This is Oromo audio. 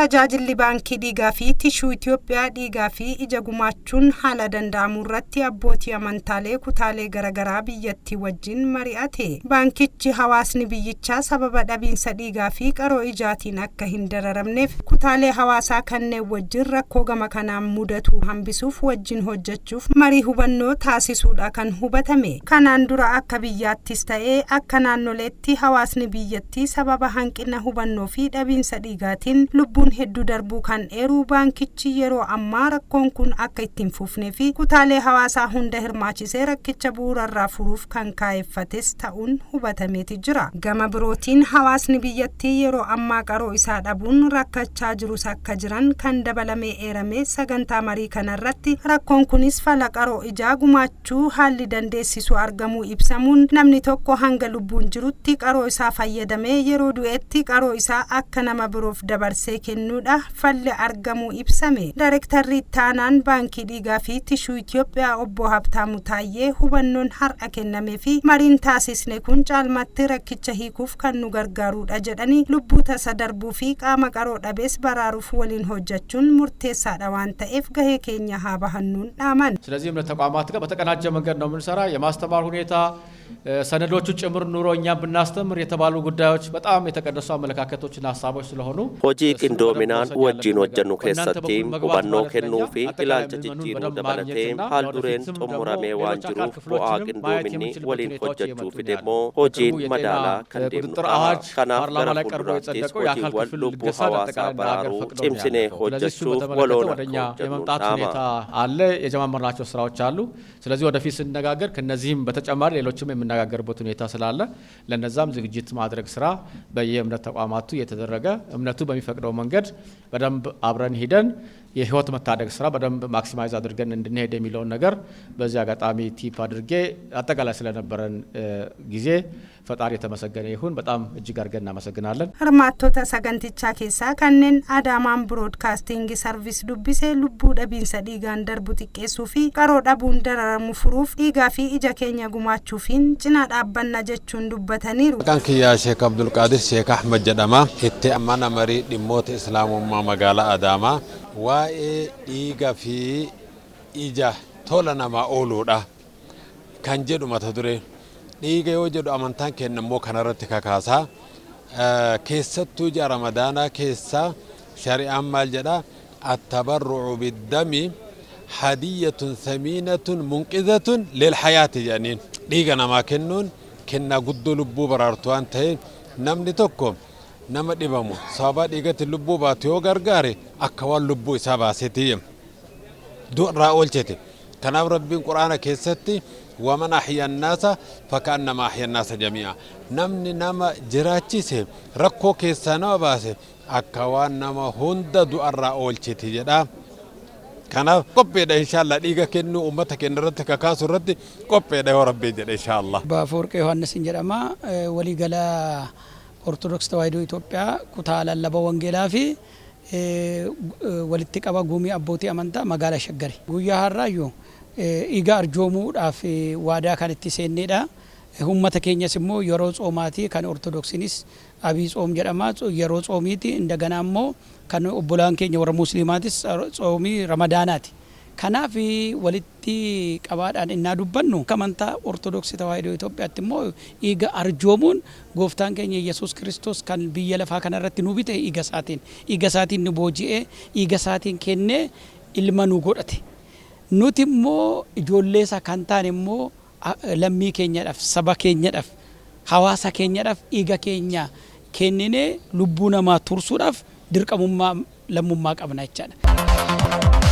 tajaajilli baankii dhiigaa fi tishuu Itoophiyaa dhiigaa fi ija gumaachuun haala danda'amu irratti abbootii amantaalee kutaalee garaagaraa biyyattii wajjin mari'ate. Baankichi hawaasni biyyichaa sababa dhabiinsa dhiigaa fi qaroo ijaatiin akka hin dararamneef kutaalee hawaasaa kanneen wajjin rakkoo gama kanaan mudatu hambisuuf wajjin hojjechuuf marii hubannoo taasisuudha kan hubatame. Kanaan dura akka biyyaattis ta'ee akka naannoleetti hawaasni biyyattii sababa hanqina hubannoo fi dhabiinsa dhiigaatiin lubbuun hedduu darbuu kan eeru baankichi yeroo ammaa rakkoon kun akka ittiin fufnee fi kutaalee hawaasaa hunda hirmaachisee rakkicha bu'uurarraa furuuf kan kaa'effates ta'uun hubatameeti jira. Gama birootiin hawaasni biyyattii yeroo ammaa qaroo isaa dhabuun rakkachaa jirus akka jiran kan dabalamee eerame sagantaa marii kanarratti rakkoon kunis fala qaroo ijaa gumaachuu haalli dandeessisu argamuu ibsamuun namni tokko hanga lubbuun jirutti qaroo isaa fayyadamee yeroo du'eetti qaroo isaa akka nama biroof dabarsee kennuudha falli argamuu ibsame. Daarektarri taanaan baankii dhiigaa fi tishuu Itoophiyaa obbo Habtaamuu Taayyee hubannoon har'a kennamee fi mariin taasisne kun caalmatti rakkicha hiikuuf kan nu gargaaruudha jedhanii lubbuu tasa darbuu fi qaama qaroo dhabees baraaruuf waliin hojjechuun murteessaadha waan ta'eef gahee keenya haa bahannuun dhaaman. ስለዚህ እምነት ተቋማት ጋር በተቀናጀ መንገድ ነው የምንሰራ። የማስተማር ሁኔታ ሰነዶቹ ጭምር ኑሮ እኛ ብናስተምር የተባሉ ጉዳዮች በጣም የተቀደሱ አመለካከቶችና ሀሳቦች ስለሆኑ ሆጂ ቅንዶሚናን ወጂን ወጀኑ ከሰቲ ሁባኖ ከኑፊ ኢላልቸ ጅጅሩ ደበለቴ ሃልዱሬን ጦሙራሜ ዋንጅሩ ቦአ ቅንዶሚኒ ወሊን ሆጀቹ ፊደሞ ሆጂን መዳላ ከንዴም ከናፍ ፓርላማ ላይ ቀርቦ የጸደቀው የአካል ክፍል ልገሳ በአጠቃላይ በራሩ ጭምስኔ ሆጀቹ ወሎና የመምጣት ሁኔታ አለ። የጀማመርናቸው ስራዎች አሉ። ስለዚህ ወደፊት ስንነጋገር ከነዚህም በተጨማሪ ሌሎችም የምንነጋገርበት ሁኔታ ስላለ ለነዛም ዝግጅት ማድረግ ስራ በየእምነት ተቋማቱ የተደረገ እምነቱ በሚፈቅደው መንገድ በደንብ አብረን ሄደን የህይወት መታደግ ስራ በደንብ ማክሲማይዝ አድርገን እንድንሄድ የሚለውን ነገር በዚህ አጋጣሚ ቲፕ አድርጌ አጠቃላይ ስለነበረን ጊዜ ፈጣሪ የተመሰገነ ይሁን። በጣም እጅግ አድርገን እናመሰግናለን። ህርማቶታ ሰገንቲቻ ኬሳ ከነን አዳማን ብሮድካስቲንግ ሰርቪስ ዱቢሴ ልቡ ደቢንሰ ዲጋን ደርቡ ጥቄሱ ፊ ቀሮ ዳቡን ደረረሙ ፍሩፍ ዲጋ ፊ ኢጃ ኬኛ ጉማቹ ፊን ጭና ዳባና ጀቹን ዱበተኒሩ ካንኪያ ሼክ አብዱል ቃድር ሼክ አህመድ ጀዳማ ኢቲ አማና መሪ ዲሞት እስላሙማ መጋላ አዳማ ዋኤ ዲጋ ፊ ኢጃ ቶለናማ ኦሉዳ ካንጀዱ ማተዱሬ dhiiga yoo jedhu amantaan keenya immoo kanarratti kakaasaa keessattuu ija ramadaanaa keessa shari'aan maal jedha attabarru'u biddami hadiyatun samiinatun munqizatun lilhayaati jedhaniin dhiiga namaa kennuun kennaa guddoo lubbuu baraartu waan ta'e namni tokko nama dhibamu sababa dhiigatti lubbuu baatu yoo gargaare akka waan lubbuu isaa baaseeti du'arraa oolchete. kanaaf rabbiin quraana keessatti ومن أحيا الناس فكأنما أحيا الناس جميعا نمني نما جراتشيسه ركو كيسانو باسه أكوان نما هند دوارا أولشتي جدا كنا قبّي إن شاء الله ديجا كنو أمتك نرتك كاسو رد قبّي ده ربي جدا إن شاء الله بافورك يوحنا سنجرما ولي جلا أرثوذكس توايدو إثيوبيا كتالا لبوانجلا في ولتكابا قومي أبوتي أمانتا مقالة شجري ويا هالرايو iga arjoomuudhaaf waadaa kan itti seenneedha. Uummata keenyas immoo yeroo tsoomaati kan ortodoksiinis abii tsoom jedhama yeroo tsoomiiti indagana immoo kan obbolaan keenya warra muslimaatis tsoomii ramadaanaati. Kanaaf walitti qabaadhaan innaa dubbannu amantaa ortodoksii tawaahidoo Itoophiyaatti immoo iga arjoomuun gooftaan keenya Yesuus Kiristoos kan biyya lafaa kanarratti nu bite iga isaatiin nu booji'ee iga isaatiin kennee ilma nu godhate. nuti immoo ijoollee isaa kan taane immoo lammii keenyadhaaf saba keenyadhaaf hawaasa keenyadhaaf dhiiga keenya kennine lubbuu namaa tursuudhaaf dirqamummaa lammummaa qabna jechaadha.